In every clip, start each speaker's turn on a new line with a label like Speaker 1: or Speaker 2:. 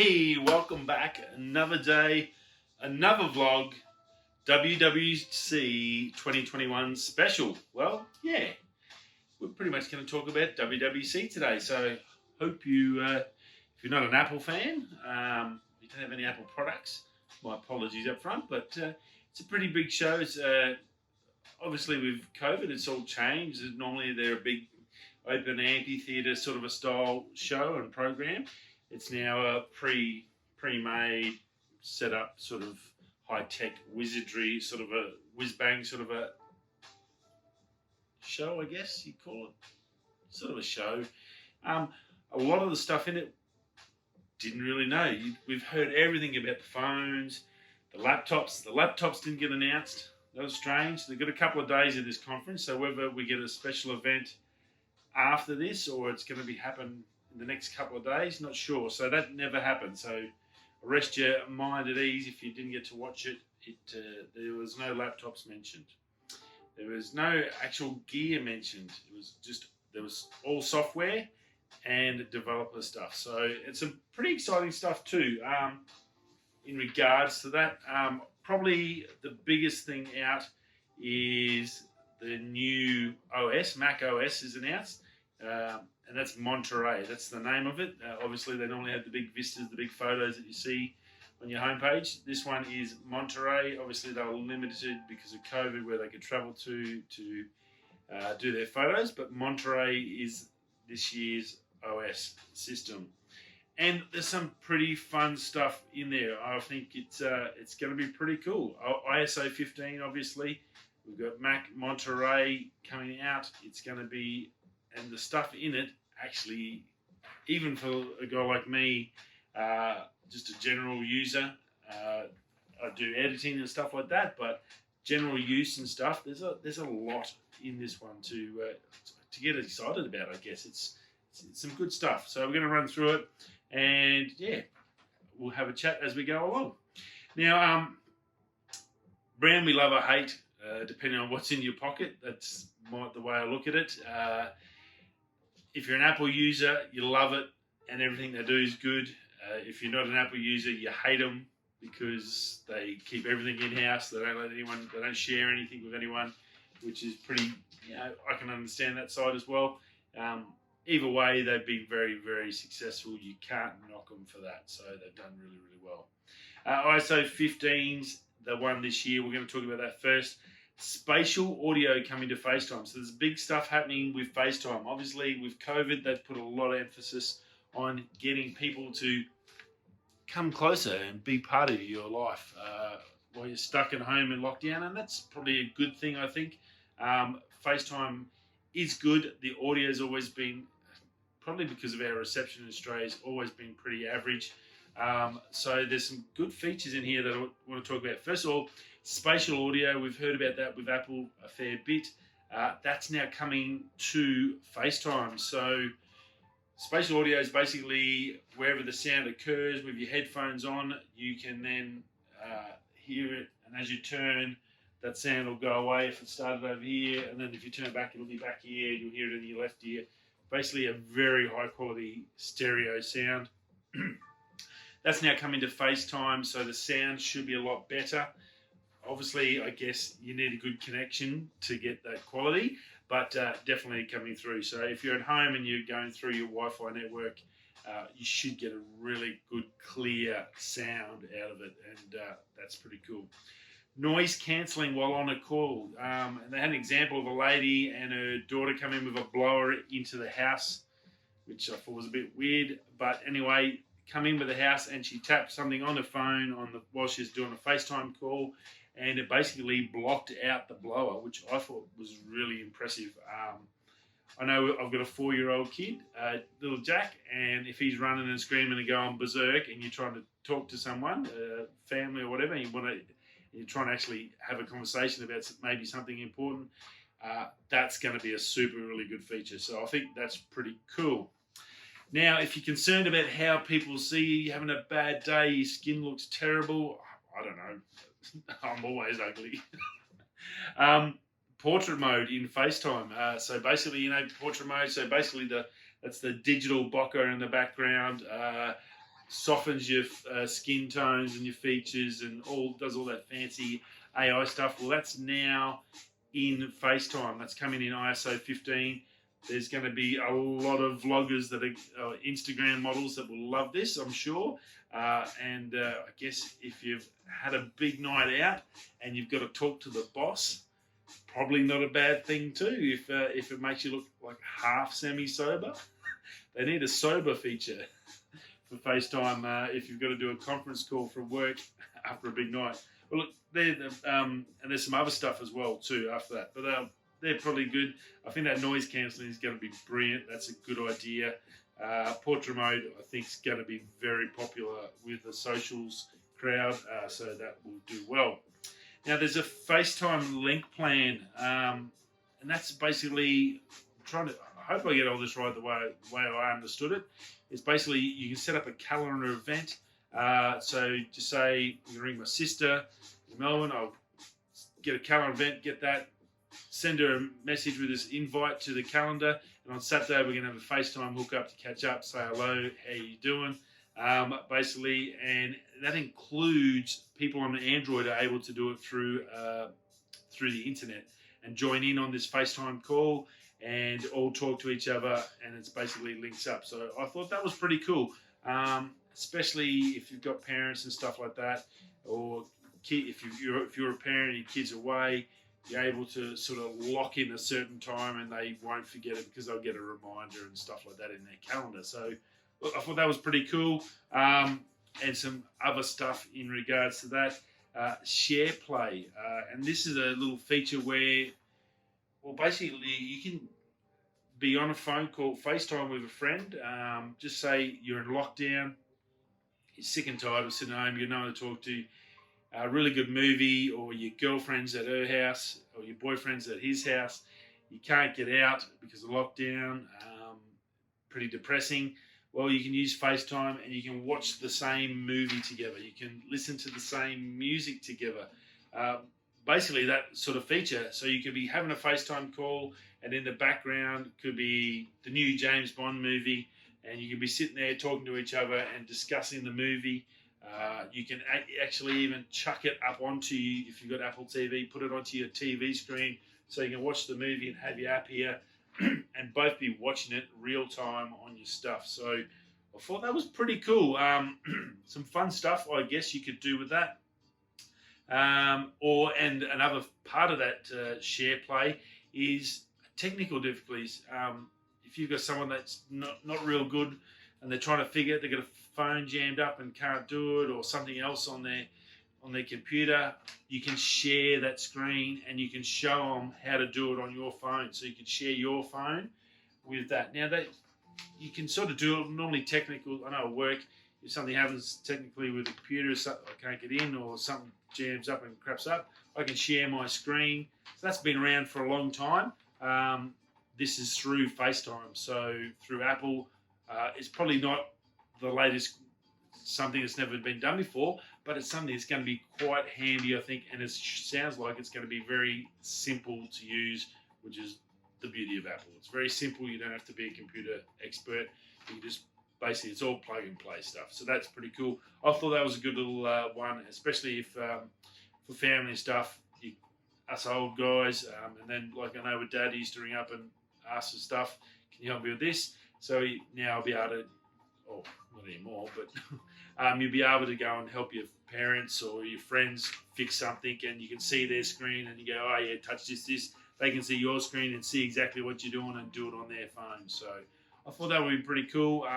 Speaker 1: Hey, welcome back. Another day, another vlog, WWC 2021 special. Well, yeah, we're pretty much going to talk about WWC today. So, hope you, if you're not an Apple fan, you don't have any Apple products, my apologies up front, but it's a pretty big show. It's obviously with COVID, it's all changed. Normally, they're a big open amphitheatre sort of a style show and program. It's now a pre-made, set up sort of high-tech wizardry, sort of a whiz-bang sort of a show, I guess you'd call it. Sort of a show. A lot of the stuff in it, didn't really know. We've heard everything about the phones, the laptops. The laptops didn't get announced. That was strange. They've got a couple of days of this conference, so whether we get a special event after this or it's going to be happen in the next couple of days, not sure. So that never happened. So rest your mind at ease if you didn't get to watch it. There was no laptops mentioned. There was no actual gear mentioned. It was just, there was all software and developer stuff. So it's some pretty exciting stuff too. In regards to that, probably the biggest thing out is the new OS, Mac OS is announced. And that's Monterey. That's the name of it. Obviously, they normally have the big vistas, the big photos that you see on your homepage. This one is Monterey. Obviously, they were limited because of COVID where they could travel to do their photos. But Monterey is this year's OS system. And there's some pretty fun stuff in there. I think it's going to be pretty cool. ISO 15, obviously. We've got Mac Monterey coming out. It's going to be, and the stuff in it, actually, even for a guy like me, just a general user, I do editing and stuff like that, but general use and stuff, there's a lot in this one to get excited about, I guess. It's some good stuff. So we're going to run through it, and yeah, we'll have a chat as we go along. Now, brand we love or hate, depending on what's in your pocket. That's the way I look at it. If you're an Apple user, you love it and everything they do is good. If you're not an Apple user, you hate them because they keep everything in-house. They don't share anything with anyone, which is pretty, I can understand that side as well. Either way, they've been very, very successful. You can't knock them for that. So they've done really, really well. ISO 15's the one this year. We're going to talk about that first. Spatial audio coming to FaceTime. So there's big stuff happening with FaceTime. Obviously, with COVID, they've put a lot of emphasis on getting people to come closer and be part of your life while you're stuck at home in lockdown. And that's probably a good thing, I think. FaceTime is good. The audio has always been, probably because of our reception in Australia, has always been pretty average. So there's some good features in here that I want to talk about. First of all, spatial audio. We've heard about that with Apple a fair bit. That's now coming to FaceTime. So spatial audio is basically wherever the sound occurs with your headphones on, you can then hear it. And as you turn, that sound will go away if it started over here. And then if you turn it back, it'll be back here. You'll hear it in your left ear. Basically a very high quality stereo sound. That's now coming to FaceTime, so the sound should be a lot better. Obviously, I guess you need a good connection to get that quality, but definitely coming through. So if you're at home and you're going through your Wi-Fi network, you should get a really good, clear sound out of it, and that's pretty cool. Noise cancelling while on a call. And they had an example of a lady and her daughter come in with a blower into the house, which I thought was a bit weird, but anyway, come in with the house and she tapped something on the phone while she was doing a FaceTime call, and it basically blocked out the blower, which I thought was really impressive. I know I've got a 4-year-old kid, little Jack, and if he's running and screaming and going berserk and you're trying to talk to someone, family or whatever, and you're trying to actually have a conversation about maybe something important, that's going to be a really good feature. So I think that's pretty cool. Now, if you're concerned about how people see you, you're having a bad day, your skin looks terrible, I don't know, I'm always ugly. Portrait mode in FaceTime. So basically, portrait mode, so basically that's the digital bokeh in the background. softens your skin tones and your features and does all that fancy AI stuff. Well, that's now in FaceTime. That's coming in ISO 15. There's going to be a lot of vloggers that are Instagram models that will love this, I'm sure. And I guess if you've had a big night out and you've got to talk to the boss, probably not a bad thing too. If it makes you look like half semi-sober, they need a sober feature for FaceTime if you've got to do a conference call from work after a big night. Well, look, and there's some other stuff as well too after that, but they're probably good. I think that noise cancelling is going to be brilliant. That's a good idea. Portrait mode, I think, is going to be very popular with the socials crowd, so that will do well. Now, there's a FaceTime link plan, and that's basically I hope I get all this right the way I understood it. It's basically you can set up a calendar event. So just say I'm going to ring my sister in Melbourne. I'll get a calendar event, get that, send her a message with this invite to the calendar, and on Saturday we're going to have a FaceTime hookup to catch up, say hello, how you doing, basically, and that includes people on Android are able to do it through the internet and join in on this FaceTime call and all talk to each other, and it's basically links up. So I thought that was pretty cool, especially if you've got parents and stuff like that, or if you're a parent and your kid's away, you're able to sort of lock in a certain time and they won't forget it because they'll get a reminder and stuff like that in their calendar. So I thought that was pretty cool. And some other stuff in regards to that. SharePlay. And this is a little feature where, well, basically you can be on a phone call, FaceTime with a friend. Just say you're in lockdown, you're sick and tired of sitting at home, you know who to talk to. A really good movie, or your girlfriend's at her house, or your boyfriend's at his house. You can't get out because of lockdown. Pretty depressing. Well, you can use FaceTime and you can watch the same movie together. You can listen to the same music together. Basically, that sort of feature. So you could be having a FaceTime call, and in the background could be the new James Bond movie, and you can be sitting there talking to each other and discussing the movie. You can actually even chuck it up onto you, if you've got Apple TV, put it onto your TV screen so you can watch the movie and have your app here and both be watching it real time on your stuff. So I thought that was pretty cool. Some fun stuff, I guess, you could do with that. And another part of that SharePlay is technical difficulties. If you've got someone that's not real good and they're trying to figure it, they've got a phone jammed up and can't do it, or something else on their computer, you can share that screen and you can show them how to do it on your phone. So you can share your phone with that. Now, you can sort of do it normally technical. I know at work, if something happens technically with the computer, I can't get in, or something jams up and craps up, I can share my screen. So that's been around for a long time. This is through FaceTime. So through Apple, it's probably not the latest, something that's never been done before, but it's something that's going to be quite handy, I think, and it sounds like it's going to be very simple to use, which is the beauty of Apple. It's very simple. You don't have to be a computer expert. You can just basically, it's all plug and play stuff. So that's pretty cool. I thought that was a good little one, especially if for family and stuff, us old guys, and then like I know with Dad, he used to ring up and ask for stuff. Can you help me with this? So now I'll be able to, oh, not anymore, but you'll be able to go and help your parents or your friends fix something, and you can see their screen and you go, oh yeah, touch this. They can see your screen and see exactly what you're doing and do it on their phone. So I thought that would be pretty cool.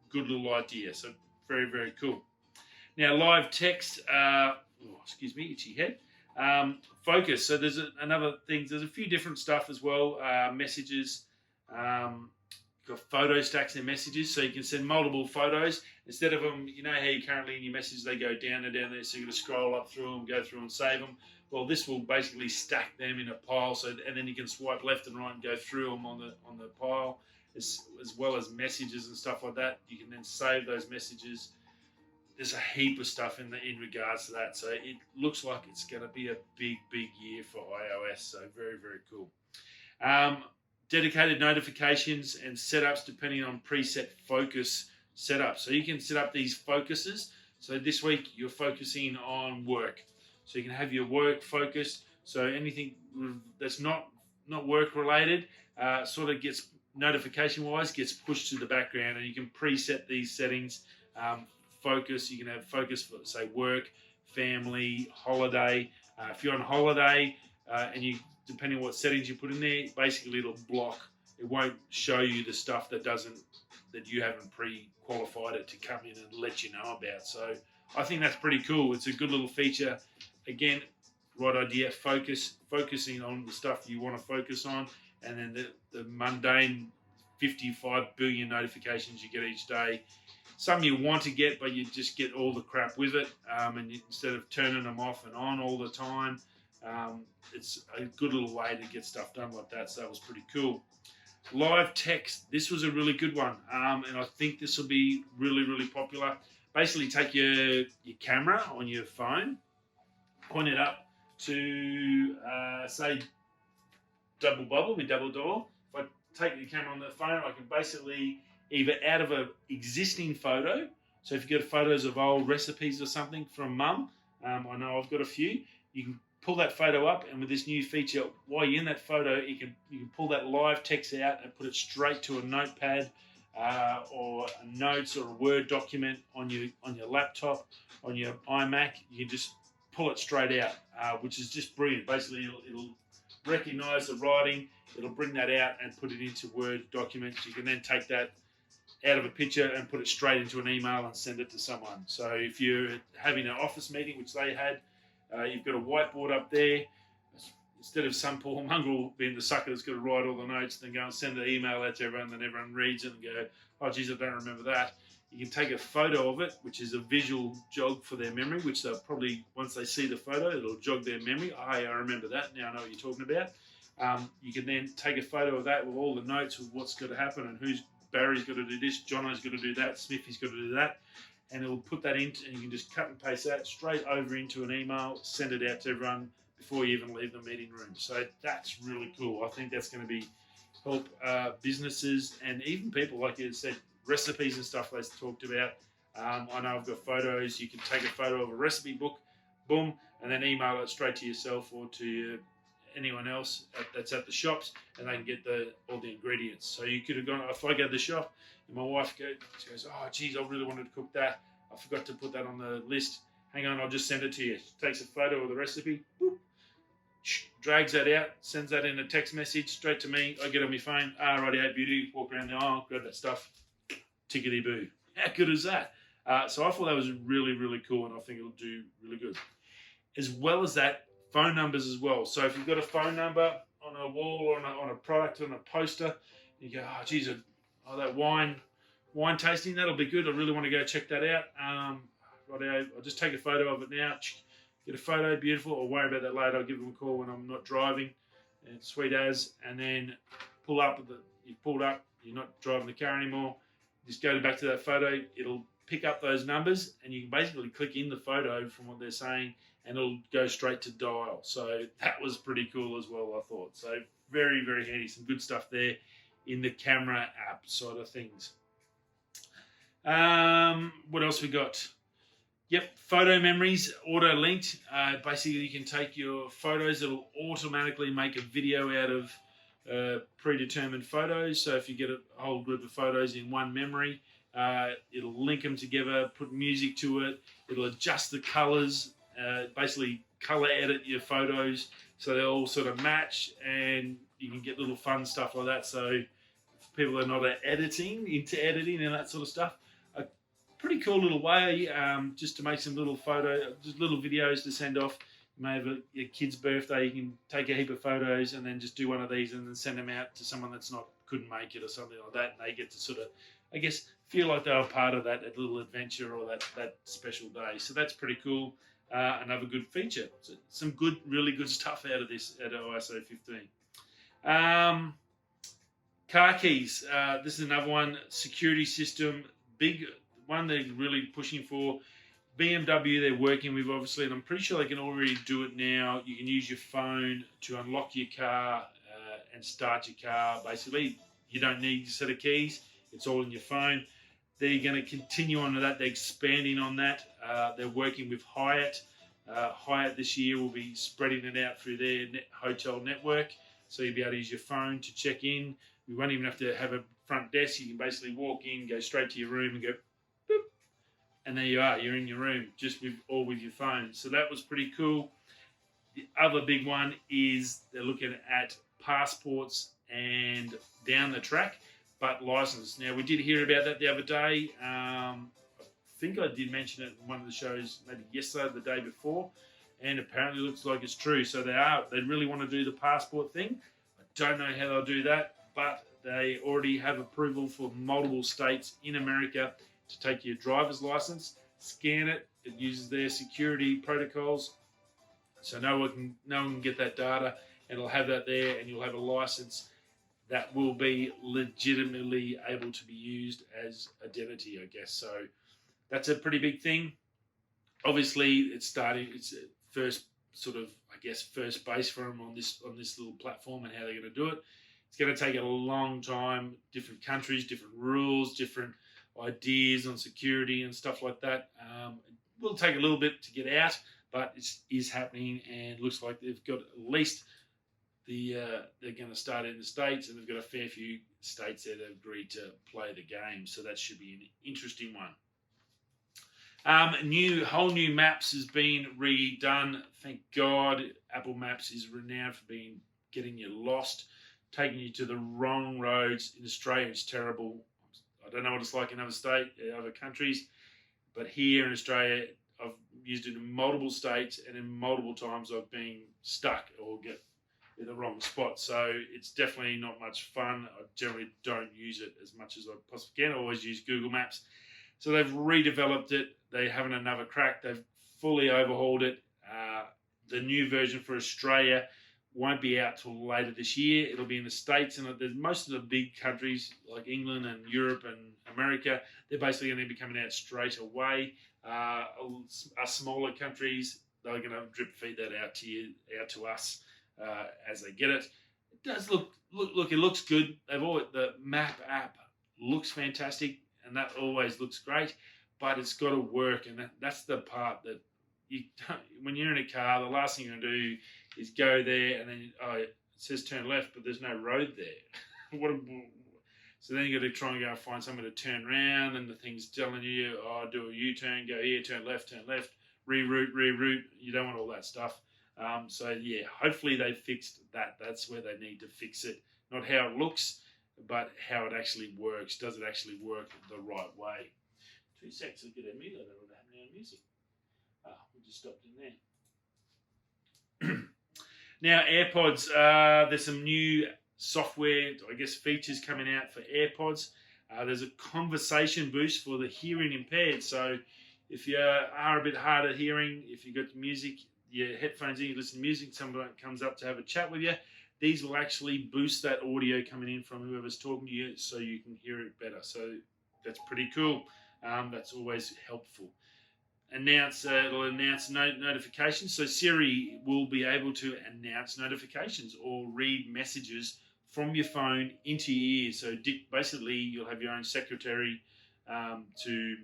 Speaker 1: Good little idea. So very, very cool. Now, live text, excuse me, itchy head. Focus. So there's another thing. There's a few different stuff as well. Messages. Got photo stacks and messages, so you can send multiple photos instead of them. You know how you currently in your messages they go down and down there, so you're going to scroll up through them, go through and save them. Well, this will basically stack them in a pile, so and then you can swipe left and right and go through them on the pile, as well as messages and stuff like that. You can then save those messages. There's a heap of stuff in regards to that, so it looks like it's going to be a big year for iOS. So very, very cool. Dedicated notifications and setups depending on preset focus set up. So you can set up these focuses. So this week you're focusing on work. So you can have your work focused. So anything that's not work related sort of gets notification wise gets pushed to the background, and you can preset these settings. Focus, you can have focus for say work, family, holiday. If you're on holiday and you, depending on what settings you put in there, basically it'll block. It won't show you the stuff that you haven't pre-qualified it to come in and let you know about. So I think that's pretty cool. It's a good little feature. Again, right idea, focusing on the stuff you want to focus on, and then the mundane 55 billion notifications you get each day. Some you want to get, but you just get all the crap with it, and instead of turning them off and on all the time, it's a good little way to get stuff done like that. So that was pretty cool. Live text. This was a really good one, and I think this will be really, really popular. Basically, take your camera on your phone, point it up to say double bubble with double door. If I take the camera on the phone, I can basically either out of an existing photo. So if you get photos of old recipes or something from mum, I know I've got a few. You can pull that photo up, and with this new feature, while you're in that photo, you can pull that live text out and put it straight to a notepad or a notes or a Word document on your laptop, on your iMac. You can just pull it straight out, which is just brilliant. Basically, it'll recognise the writing, it'll bring that out and put it into Word documents. You can then take that out of a picture and put it straight into an email and send it to someone. So if you're having an office meeting, which they had, you've got a whiteboard up there. Instead of some poor mongrel being the sucker that's got to write all the notes, then go and send an email out to everyone, then everyone reads it and go, oh, geez, I don't remember that. You can take a photo of it, which is a visual jog for their memory, which they'll probably, once they see the photo, it'll jog their memory. Oh, hey, I remember that. Now I know what you're talking about. You can then take a photo of that with all the notes of what's going to happen and Barry's got to do this, Jono's got to do that, Smithy's got to do that. And it'll put that in, and you can just cut and paste that straight over into an email, send it out to everyone before you even leave the meeting room. So that's really cool. I think that's going to help businesses and even people, like you said, recipes and stuff they talked about. I know I've got photos. You can take a photo of a recipe book, boom, and then email it straight to yourself or to anyone else that's at the shops, and they can get all the ingredients. So you could have gone, if I go to the shop and my wife goes, oh, geez, I really wanted to cook that. I forgot to put that on the list. Hang on, I'll just send it to you. She takes a photo of the recipe, boop, drags that out, sends that in a text message straight to me. I get on my phone, righty-o, beauty, walk around the aisle, grab that stuff, tickety-boo. How good is that? So I thought that was really, really cool, and I think it'll do really good. As well as that, phone numbers as well. So if you've got a phone number on a wall or on a product, on a poster, you go, oh, geez, that wine tasting, that'll be good. I really want to go check that out. Righty-o, I'll just take a photo of it now. Get a photo, beautiful. I'll worry about that later. I'll give them a call when I'm not driving. And sweet as. And then pull up. You've pulled up. You're not driving the car anymore. Just go back to that photo. It'll pick up those numbers, and you can basically click in the photo from what they're saying, and it'll go straight to dial. So that was pretty cool as well, I thought. So very, very handy. Some good stuff there in the camera app side of things. What else we got? Yep, photo memories, auto-linked. Basically, you can take your photos. It'll automatically make a video out of predetermined photos. So if you get a whole group of photos in one memory, it'll link them together, put music to it. It'll adjust the colors, basically color edit your photos so they all sort of match, and you can get little fun stuff like that. So if people are not into editing and that sort of stuff, pretty cool little way just to make some little little videos to send off. You may have your kid's birthday, you can take a heap of photos and then just do one of these and then send them out to someone that's couldn't make it or something like that, and they get to sort of, I guess, feel like they were part of that little adventure or that special day. So that's pretty cool. Another good feature. So some good, really good stuff out of this at ISO 15. Car keys. This is another one. Security system. Big one they're really pushing for. BMW they're working with, obviously, and I'm pretty sure they can already do it now. You can use your phone to unlock your car and start your car. Basically, you don't need a set of keys. It's all in your phone. They're going to continue on to that. They're expanding on that. They're working with Hyatt. Hyatt this year will be spreading it out through their hotel network. So you'll be able to use your phone to check in. We won't even have to have a front desk. You can basically walk in, go straight to your room and go, boop, and there you are. You're in your room just with your phone. So that was pretty cool. The other big one is they're looking at passports and down the track, but license. Now, we did hear about that the other day. I think I did mention it in one of the shows, maybe yesterday or the day before, and apparently it looks like it's true. So they really want to do the passport thing. I don't know how they'll do that, but they already have approval for multiple states in America to take your driver's license, scan it. It uses their security protocols, so no one can get that data, and it'll have that there, and you'll have a license that will be legitimately able to be used as identity, I guess. So that's a pretty big thing. Obviously, it's first first base for them on this little platform and how they're going to do it. It's going to take a long time. Different countries, different rules, different ideas on security and stuff like that. It will take a little bit to get out, but it is happening, and looks like they've got at least they're going to start in the States, and they've got a fair few states that have agreed to play the game. So that should be an interesting one. Whole new Maps has been redone. Thank God. Apple Maps is renowned for getting you lost, taking you to the wrong roads. In Australia, it's terrible. I don't know what it's like in other countries, but here in Australia, I've used it in multiple states, and in multiple times I've been stuck or get in the wrong spot. So it's definitely not much fun. I generally don't use it as much as I possibly can. I always use Google Maps. So they've redeveloped it. They're having another crack. They've fully overhauled it. The new version for Australia won't be out till later this year. It'll be in the States, and there's most of the big countries like England and Europe and America, they're basically going to be coming out straight away. Our smaller countries, they're going to drip feed that out to us as they get it. It does look. It looks good. The Map app looks fantastic, and that always looks great, but it's got to work, and that's the part that when you're in a car, the last thing you're going to do is go there, and then it says turn left, but there's no road there. So then you got to try and go find somewhere to turn around, and the thing's telling you, do a U-turn, go here, turn left, reroute. You don't want all that stuff. So yeah, hopefully they fixed that. That's where they need to fix it. Not how it looks, but how it actually works. Does it actually work the right way? 2 seconds, look at that music. I don't know what happened to our music. We just stopped in there. Now, AirPods, there's some new software, I guess, features coming out for AirPods. There's a conversation boost for the hearing impaired. So if you are a bit hard of hearing, if you've got music, your headphones in, you listen to music, someone comes up to have a chat with you, these will actually boost that audio coming in from whoever's talking to you so you can hear it better. So that's pretty cool. That's always helpful. It'll announce notifications. So Siri will be able to announce notifications or read messages from your phone into your ears. So basically, you'll have your own secretary to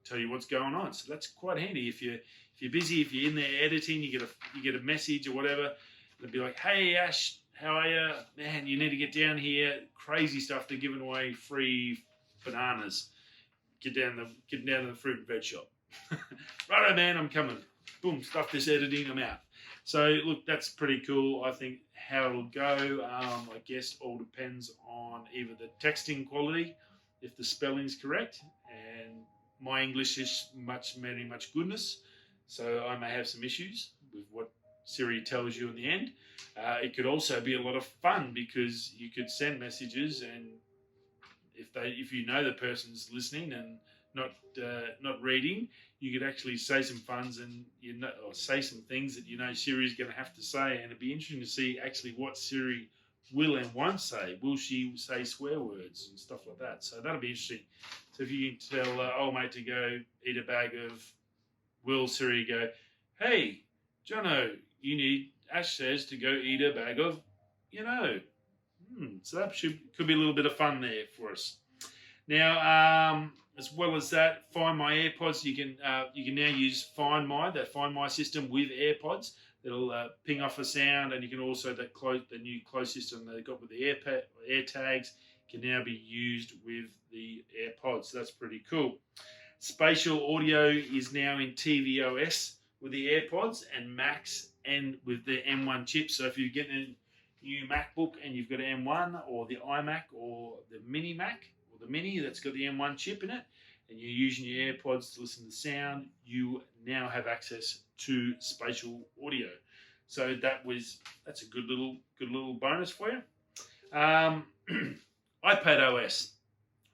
Speaker 1: tell you what's going on. So that's quite handy. If you're busy, if you're in there editing, you get a message or whatever. It'll be like, "Hey Ash, how are you? Man, you need to get down here. Crazy stuff. They're giving away free bananas. Get down to the fruit and veg shop." Righto, man, I'm coming. Boom, stuff this editing, I'm out. So, look, that's pretty cool. I think how it'll go, I guess, all depends on either the texting quality, if the spelling's correct, and my English is much goodness, so I may have some issues with what Siri tells you in the end. It could also be a lot of fun because you could send messages, and if you know the person's listening and not reading, you could actually say some funds and or say some things that Siri's going to have to say, and it'd be interesting to see actually what Siri will and won't say. Will she say swear words and stuff like that? So that'll be interesting. So if you can tell old mate to go eat a bag of, will Siri go, "Hey, Jono, Ash says to go eat a bag of, So that could be a little bit of fun there for us. Now, as well as that, Find My AirPods. You can now use Find My, that Find My system with AirPods. It'll ping off a sound, and you can also the new close system they got with the Air tags can now be used with the AirPods. So that's pretty cool. Spatial audio is now in tvOS with the AirPods and Macs and with the M1 chip. So if you're getting a new MacBook and you've got an M1 or the iMac or the Mini Mac or the Mini that's got the M1 chip in it, and you're using your AirPods to listen to sound, you now have access to spatial audio. So that's a good little bonus for you. iPad OS,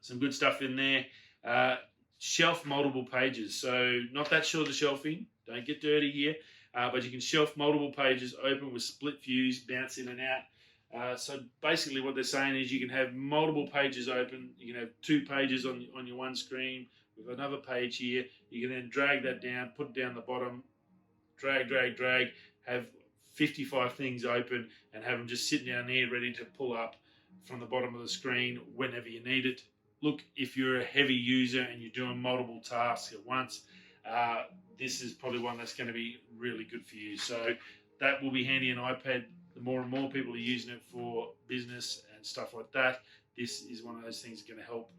Speaker 1: some good stuff in there. Shelf multiple pages, so not that short of shelving. Don't get dirty here, but you can shelf multiple pages open with split views, bounce in and out. So basically, what they're saying is you can have multiple pages open. You can have 2 pages on your one screen with another page here. You can then drag that down, put it down the bottom, drag, have 55 things open, and have them just sitting down there ready to pull up from the bottom of the screen whenever you need it. Look, if you're a heavy user and you're doing multiple tasks at once, this is probably one that's going to be really good for you. So that will be handy in iPad. The more and more people are using it for business and stuff like that, this is one of those things that's going to help,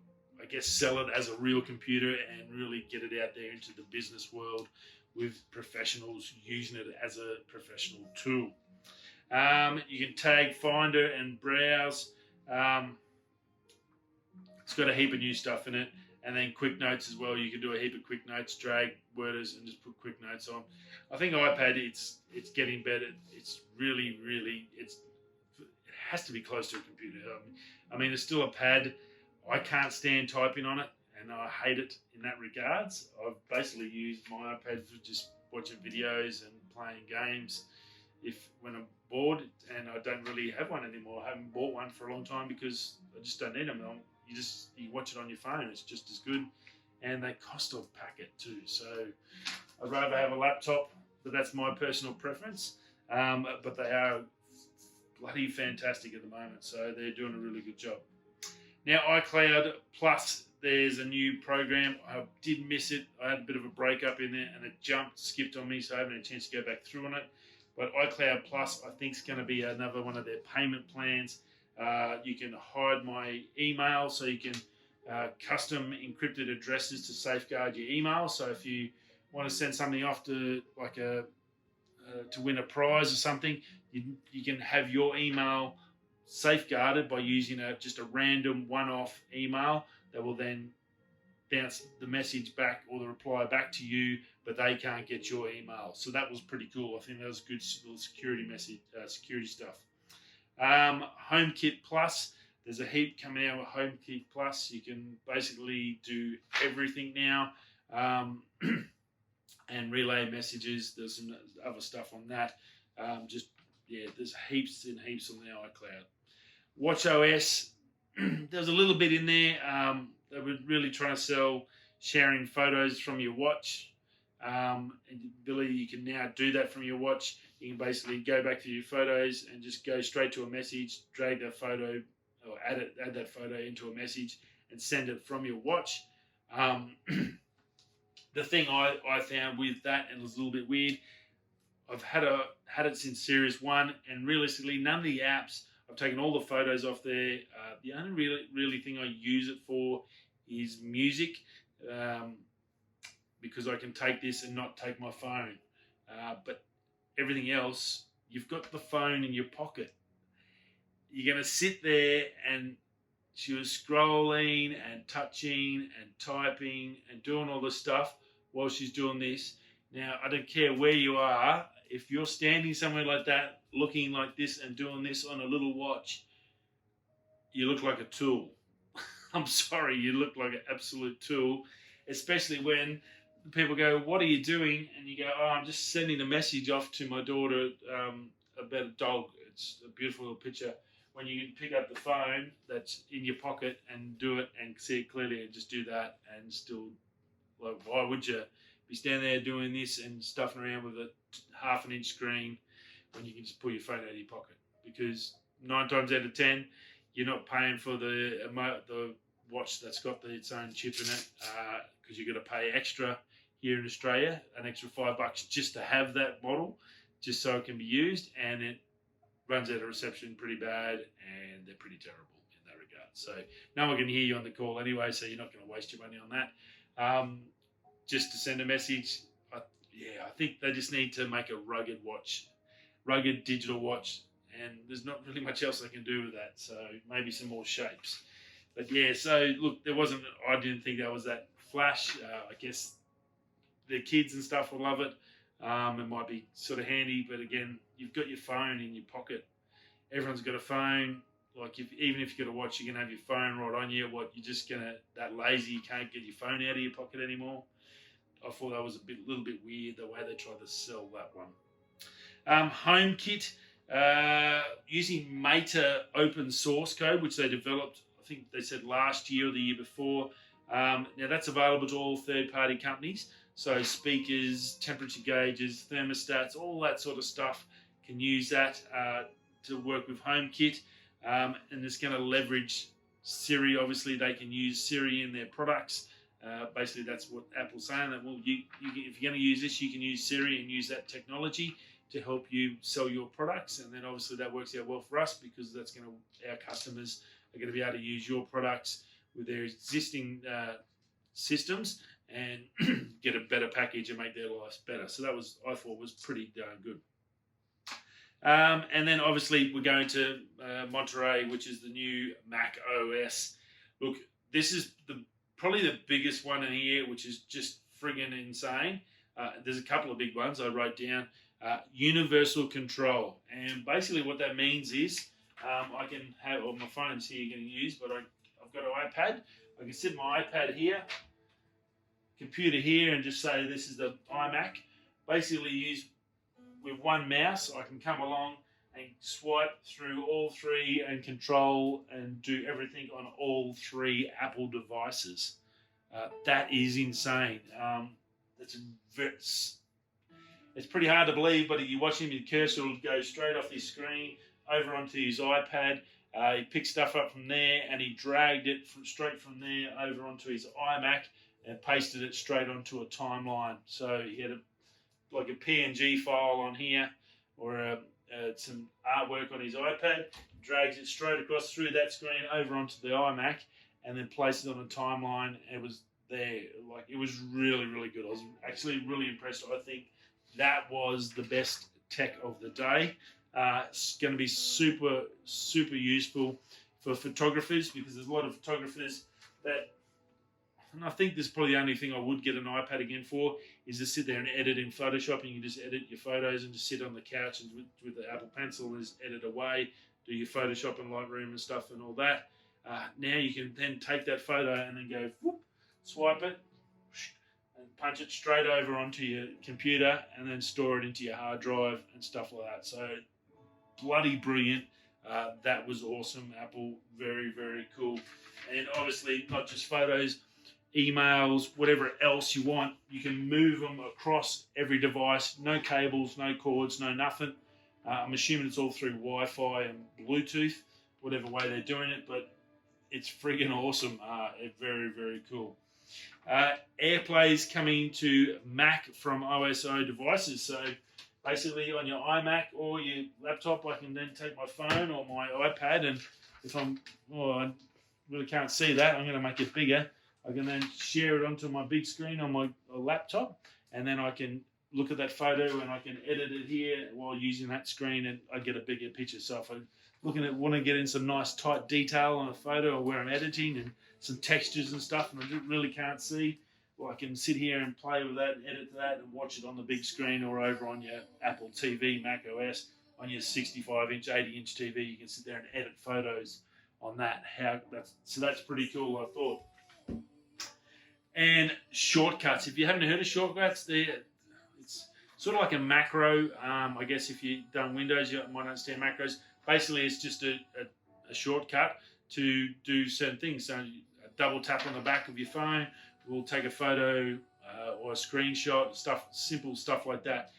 Speaker 1: I guess, sell it as a real computer and really get it out there into the business world with professionals using it as a professional tool. You can tag, Finder, and browse. It's got a heap of new stuff in it, and then quick notes as well. You can do a heap of quick notes, drag worders, and just put quick notes on. I think iPad, it's getting better. It's really it has to be close to a computer. I mean, it's still a pad. I can't stand typing on it, and I hate it in that regards. I've basically used my iPad for just watching videos and playing games. When I'm bored, and I don't really have one anymore. I haven't bought one for a long time because I just don't need them. You watch it on your phone. It's just as good, and they cost a packet too. So I'd rather have a laptop, but that's my personal preference. But they are bloody fantastic at the moment, so they're doing a really good job. Now, Icloud Plus, there's a new program. I did miss it. I had a bit of a breakup in there, and it skipped on me, so I haven't had a chance to go back through on it. But Icloud Plus, I think, is going to be another one of their payment plans. You can hide my email, so you can custom encrypted addresses to safeguard your email. So if you want to send something off to to win a prize or something, you can have your email safeguarded by using just a random one-off email that will then bounce the message back or the reply back to you, but they can't get your email. So that was pretty cool. I think that was good little security stuff. HomeKit Plus, there's a heap coming out with HomeKit Plus. You can basically do everything now, and relay messages. There's some other stuff on that. There's heaps and heaps on the iCloud. WatchOS, there's a little bit in there. They were really trying to sell sharing photos from your watch. And Billy, you can now do that from your watch. You can basically go back to your photos and just go straight to a message, drag that photo or add that photo into a message and send it from your watch. The thing I found with that, and it was a little bit weird, I've had it since Series 1, and realistically, none of the apps, I've taken all the photos off there. The only really thing I use it for is music, because I can take this and not take my phone. But everything else, you've got the phone in your pocket. You're going to sit there, and she was scrolling and touching and typing and doing all this stuff while she's doing this. Now, I don't care where you are. If you're standing somewhere like that, looking like this and doing this on a little watch, you look like a tool. I'm sorry, you look like an absolute tool, especially when people go, "What are you doing?" And you go, "Oh, I'm just sending a message off to my daughter about a dog." It's a beautiful little picture. When you can pick up the phone that's in your pocket and do it and see it clearly and just do that, and still, like, why would you be standing there doing this and stuffing around with a half-an-inch screen when you can just pull your phone out of your pocket? Because 9 times out of 10, you're not paying for the watch that's got its own chip in it, because you've got to pay extra here in Australia, an extra $5 just to have that model, just so it can be used, and it runs out of reception pretty bad, and they're pretty terrible in that regard. So no one can hear you on the call anyway, so you're not going to waste your money on that. Just to send a message, I think they just need to make a rugged digital watch, and there's not really much else they can do with that. So maybe some more shapes. But yeah, so look, I didn't think that was that flash. I guess the kids and stuff will love it. It might be sort of handy, but again, you've got your phone in your pocket. Everyone's got a phone. Like even if you've got a watch, you can have your phone right on you. You're just that lazy, you can't get your phone out of your pocket anymore. I thought that was a little bit weird the way they tried to sell that one. HomeKit, using Meta open source code, which they developed, I think they said last year or the year before. Now that's available to all third-party companies. So speakers, temperature gauges, thermostats, all that sort of stuff can use that to work with HomeKit. And it's going to leverage Siri. Obviously, they can use Siri in their products. Basically, that's what Apple's saying. That if you're going to use this, you can use Siri and use that technology to help you sell your products. And then obviously that works out well for us, because our customers are going to be able to use your products with their existing systems and get a better package and make their lives better. So I thought was pretty darn good. And then obviously we're going to Monterey, which is the new Mac OS. Look, this is probably the biggest one in here, which is just friggin' insane. There's a couple of big ones I wrote down. Universal control. And basically what that means is I can have, my phone's here getting used, but I've got an iPad. I can sit my iPad here, computer here, and just say this is the iMac. Basically use with one mouse, I can come along and swipe through all three and control and do everything on all three Apple devices. That is insane. It's pretty hard to believe, but if you watch him, your cursor will go straight off his screen over onto his iPad. He picked stuff up from there and he dragged it straight from there over onto his iMac and pasted it straight onto a timeline. So he had a PNG file on here, or some artwork on his iPad, drags it straight across through that screen over onto the iMac, and then places it on a timeline. It was there. It was really, really good. I was actually really impressed. I think that was the best tech of the day. It's going to be super, super useful for photographers, because there's a lot of photographers that, and I think this is probably the only thing I would get an iPad again for, is to sit there and edit in Photoshop, and you can just edit your photos and just sit on the couch and with the Apple Pencil and just edit away, do your Photoshop and Lightroom and stuff and all that. Now you can then take that photo and then go, whoop, swipe it, and punch it straight over onto your computer and then store it into your hard drive and stuff like that. So bloody brilliant. That was awesome, Apple. Very, very cool. And obviously not just photos, emails, whatever else you want, you can move them across every device. No cables, no cords, no nothing. I'm assuming it's all through Wi-Fi and Bluetooth, whatever way they're doing it, but it's friggin' awesome. Very, very cool. AirPlay's coming to Mac from OSO devices. So basically on your iMac or your laptop, I can then take my phone or my iPad, and if I really can't see that, I'm going to make it bigger. I can then share it onto my big screen on my laptop, and then I can look at that photo and I can edit it here while using that screen, and I get a bigger picture. So if I'm want to get in some nice tight detail on a photo or where I'm editing and some textures and stuff, and I really can't see, well, I can sit here and play with that, edit that, and watch it on the big screen or over on your Apple TV, Mac OS, on your 65-inch, 80-inch TV. You can sit there and edit photos on that. So that's pretty cool, I thought. And shortcuts. If you haven't heard of shortcuts, it's sort of like a macro. I guess if you've done Windows, you might understand macros. Basically, it's just a shortcut to do certain things. So a double tap on the back of your phone will take a photo or a screenshot, simple stuff like that.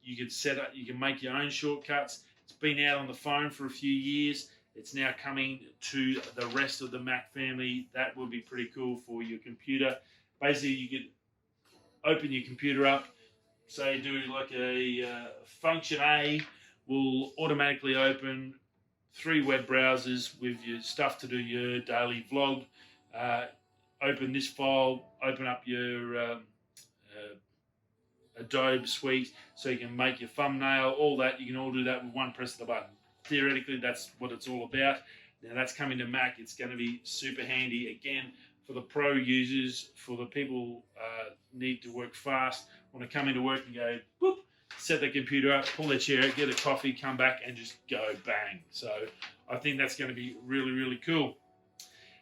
Speaker 1: You can set up, you can make your own shortcuts. It's been out on the phone for a few years, It's now coming to the rest of the Mac family. That will be pretty cool for your computer. Basically, you could open your computer up, say do like a function A will automatically open 3 web browsers with your stuff to do your daily vlog. Open this file, open up your Adobe suite so you can make your thumbnail, all that. You can all do that with one press of the button. Theoretically, that's what it's all about. Now that's coming to Mac. It's going to be super handy again for the pro users, for the people need to work fast, want to come into work and go, whoop, set their computer up, pull their chair out, get a coffee, come back and just go bang. So I think that's going to be really, really cool.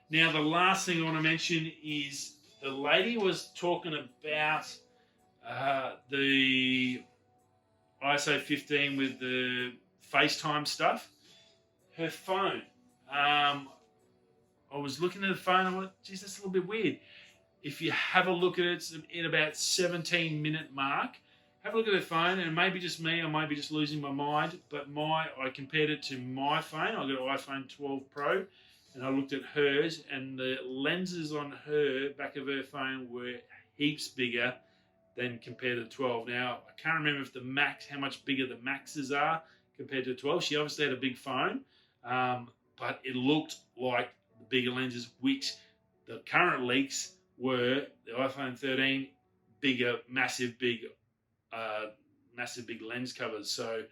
Speaker 1: Now the last thing I want to mention is the lady was talking about the ISO 15 with the FaceTime stuff. Her phone. I was looking at the phone and I went, geez, that's a little bit weird. If you have a look at it, it's in about 17-minute mark. Have a look at the phone, and maybe just me, I might be just losing my mind, but I compared it to my phone. I got an iPhone 12 Pro, and I looked at hers, and the lenses on her back of her phone were heaps bigger than compared to the 12. Now, I can't remember if the Max, how much bigger the Maxes are compared to the 12. She obviously had a big phone, but it looked like the bigger lenses, which the current leaks were the iPhone 13 bigger, massive big lens covers. So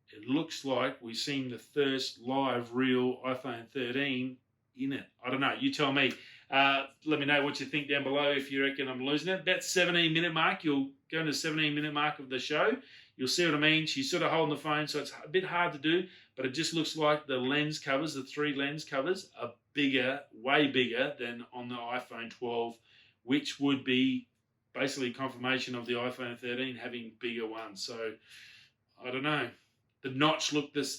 Speaker 1: it looks like we've seen the first live real iPhone 13 in it. I don't know. You tell me. Let me know what you think down below if you reckon I'm losing it. About 17-minute mark, you'll go into the 17-minute mark of the show. You'll see what I mean. She's sort of holding the phone, so it's a bit hard to do, but it just looks like the lens covers, the 3 lens covers, are bigger, way bigger than on the iPhone 12, which would be basically confirmation of the iPhone 13 having bigger ones. So, I don't know. The notch looked the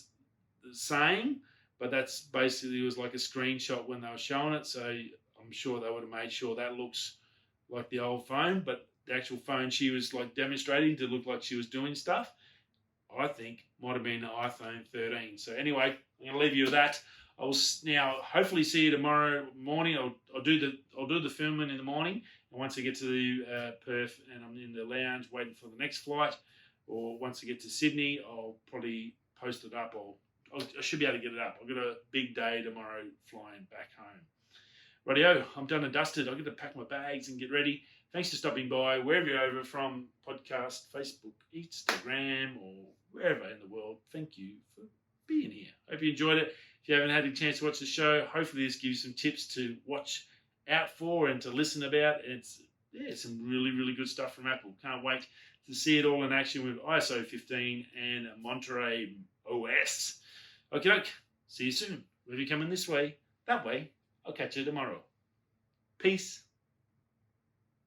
Speaker 1: same, but that's basically was like a screenshot when they were showing it, so I'm sure they would have made sure that looks like the old phone, but the actual phone she was like demonstrating to look like she was doing stuff, I think might have been the iPhone 13. So anyway, I'm going to leave you with that. I will now hopefully see you tomorrow morning. I'll do the filming in the morning, and once I get to the Perth and I'm in the lounge waiting for the next flight, or once I get to Sydney, I'll probably post it up. I should be able to get it up. I've got a big day tomorrow flying back home. Rightio, I'm done and dusted. I've got to pack my bags and get ready. Thanks for stopping by, wherever you're over from, podcast, Facebook, Instagram, or wherever in the world. Thank you for being here. Hope you enjoyed it. If you haven't had a chance to watch the show, hopefully this gives you some tips to watch out for and to listen about. It's some really, really good stuff from Apple. Can't wait to see it all in action with ISO 15 and Monterey OS. Okay, see you soon. Whether you're coming this way, that way, I'll catch you tomorrow. Peace.